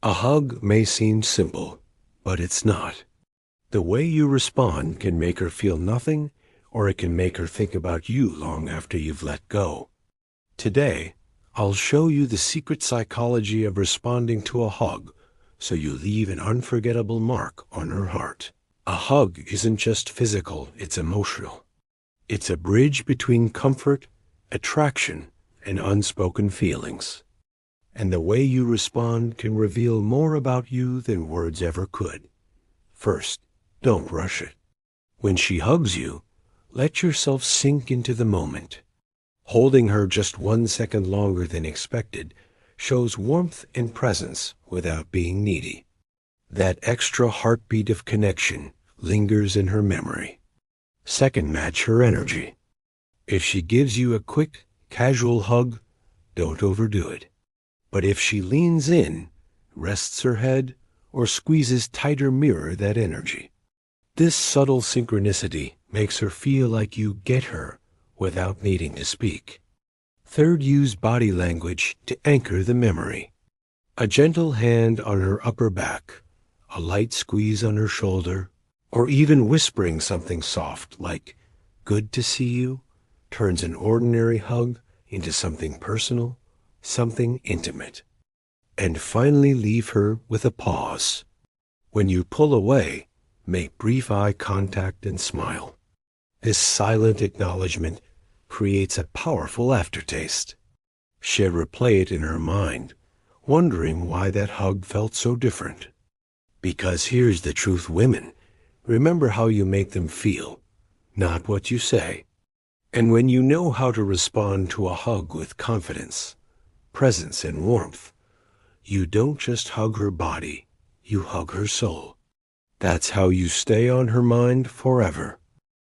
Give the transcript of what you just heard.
A hug may seem simple, but it's not. The way you respond can make her feel nothing, or it can make her think about you long after you've let go. Today, I'll show you the secret psychology of responding to a hug so you leave an unforgettable mark on her heart. A hug isn't just physical, it's emotional. It's a bridge between comfort, attraction, and unspoken feelings. And the way you respond can reveal more about you than words ever could. First, don't rush it. When she hugs you, let yourself sink into the moment. Holding her just 1 second longer than expected shows warmth and presence without being needy. That extra heartbeat of connection lingers in her memory. Second, match her energy. If she gives you a quick, casual hug, don't overdo it. But if she leans in, rests her head, or squeezes tighter, mirror that energy. This subtle synchronicity makes her feel like you get her without needing to speak. Third, use body language to anchor the memory. A gentle hand on her upper back, a light squeeze on her shoulder, or even whispering something soft like, "Good to see you," turns an ordinary hug into something personal, something intimate. And finally, leave her with a pause. When you pull away, make brief eye contact and smile. This silent acknowledgement creates a powerful aftertaste. She'll replay it in her mind, wondering why that hug felt so different. Because here's the truth, women. Remember how you make them feel, not what you say. And when you know how to respond to a hug with confidence, presence, and warmth, you don't just hug her body, you hug her soul. That's how you stay on her mind forever.